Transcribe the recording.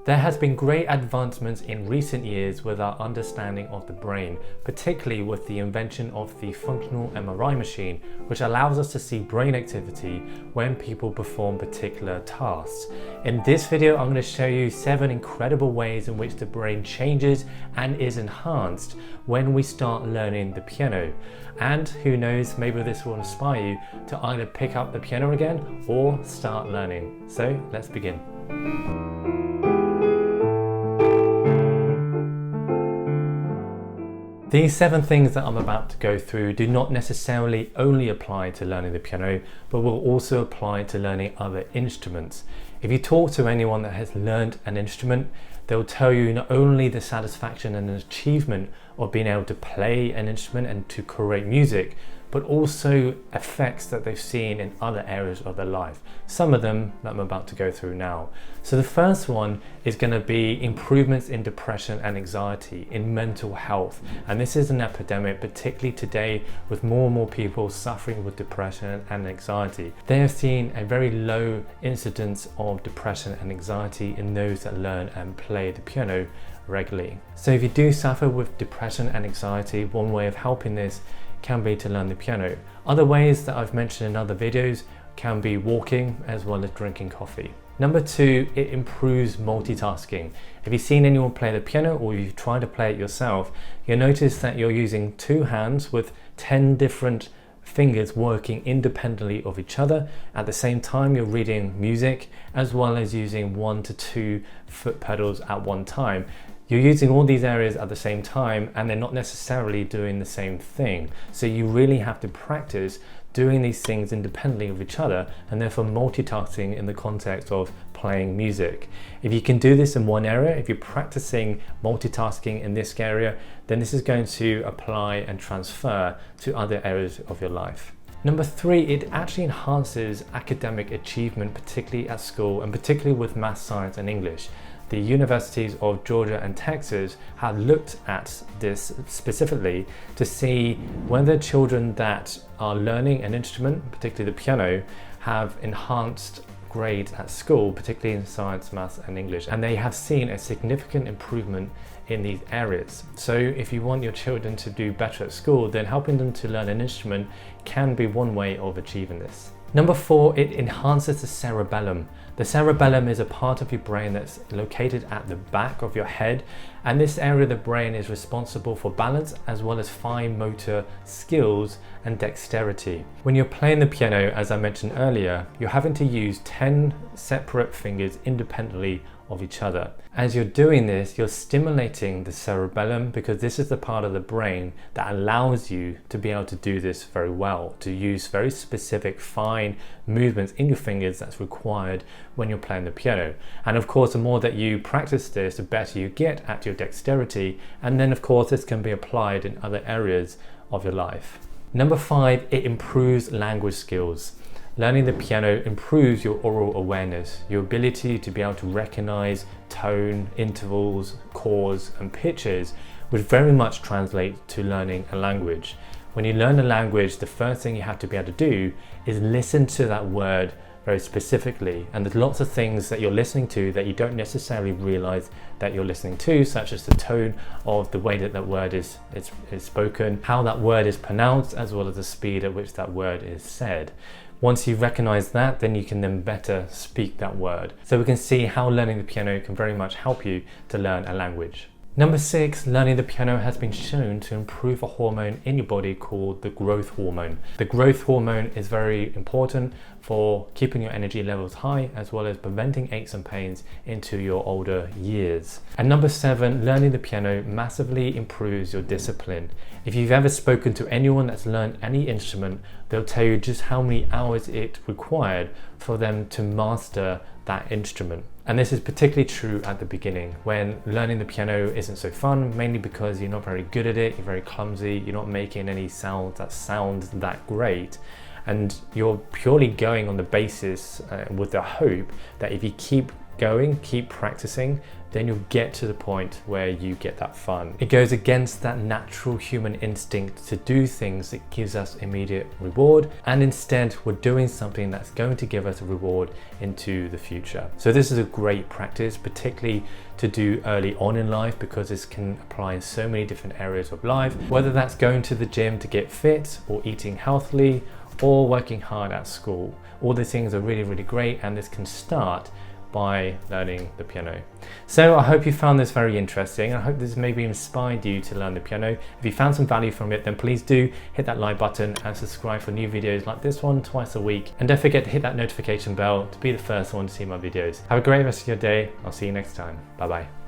There has been great advancements in recent years with our understanding of the brain, particularly with the invention of the functional MRI machine, which allows us to see brain activity when people perform particular tasks. In this video, I'm going to show you 7 incredible ways in which the brain changes and is enhanced when we start learning the piano. And who knows, maybe this will inspire you to either pick up the piano again or start learning. So let's begin. These 7 things that I'm about to go through do not necessarily only apply to learning the piano, but will also apply to learning other instruments. If you talk to anyone that has learned an instrument, they'll tell you not only the satisfaction and achievement of being able to play an instrument and to create music, but also effects that they've seen in other areas of their life. Some of them that I'm about to go through now. So the first one is going to be improvements in depression and anxiety, in mental health. And this is an epidemic, particularly today, with more and more people suffering with depression and anxiety. They have seen a very low incidence of depression and anxiety in those that learn and play the piano regularly. So if you do suffer with depression and anxiety, one way of helping this can be to learn the piano. Other ways that I've mentioned in other videos can be walking as well as drinking coffee. Number 2, it improves multitasking. If you've seen anyone play the piano or you've tried to play it yourself, you'll notice that you're using 2 hands with 10 different fingers working independently of each other. At the same time, you're reading music as well as using 1 to 2 foot pedals at one time. You're using all these areas at the same time and they're not necessarily doing the same thing. So you really have to practice doing these things independently of each other and therefore multitasking in the context of playing music. If you can do this in one area, if you're practicing multitasking in this area, then this is going to apply and transfer to other areas of your life. Number 3, it actually enhances academic achievement, particularly at school and particularly with math, science and English. The universities of Georgia and Texas have looked at this specifically to see whether children that are learning an instrument, particularly the piano, have enhanced grades at school, particularly in science, maths and English. And they have seen a significant improvement in these areas. So if you want your children to do better at school, then helping them to learn an instrument can be one way of achieving this. Number 4, it enhances the cerebellum. The cerebellum is a part of your brain that's located at the back of your head, and this area of the brain is responsible for balance as well as fine motor skills and dexterity. When you're playing the piano, as I mentioned earlier, you're having to use 10 separate fingers independently of each other. As you're doing this, you're stimulating the cerebellum because this is the part of the brain that allows you to be able to do this very well, to use very specific fine movements in your fingers that's required when you're playing the piano. And of course, the more that you practice this, the better you get at your dexterity. And then of course, this can be applied in other areas of your life. Number 5, it improves language skills. Learning the piano improves your oral awareness, your ability to be able to recognize tone, intervals, chords and pitches, which very much translate to learning a language. When you learn a language, the first thing you have to be able to do is listen to that word very specifically. And there's lots of things that you're listening to that you don't necessarily realize that you're listening to, such as the tone of the way that that word is spoken, how that word is pronounced, as well as the speed at which that word is said. Once you recognize that, then you can then better speak that word. So we can see how learning the piano can very much help you to learn a language. Number 6, learning the piano has been shown to improve a hormone in your body called the growth hormone. The growth hormone is very important for keeping your energy levels high as well as preventing aches and pains into your older years. And number 7, learning the piano massively improves your discipline. If you've ever spoken to anyone that's learned any instrument, they'll tell you just how many hours it required for them to master that instrument. And this is particularly true at the beginning when learning the piano isn't so fun, mainly because you're not very good at it, you're very clumsy, you're not making any sound that great. And you're purely going on the basis with the hope that if you keep going, keep practicing, then you'll get to the point where you get that fun. It goes against that natural human instinct to do things that gives us immediate reward, and instead we're doing something that's going to give us a reward into the future. So this is a great practice, particularly to do early on in life, because this can apply in so many different areas of life, whether that's going to the gym to get fit, or eating healthily, or working hard at school. All these things are really, really great, and this can start by learning the piano. So I hope you found this very interesting. I hope this maybe inspired you to learn the piano. If you found some value from it, then please do hit that like button and subscribe for new videos like this one twice a week. And don't forget to hit that notification bell to be the first one to see my videos. Have a great rest of your day. I'll see you next time. Bye bye.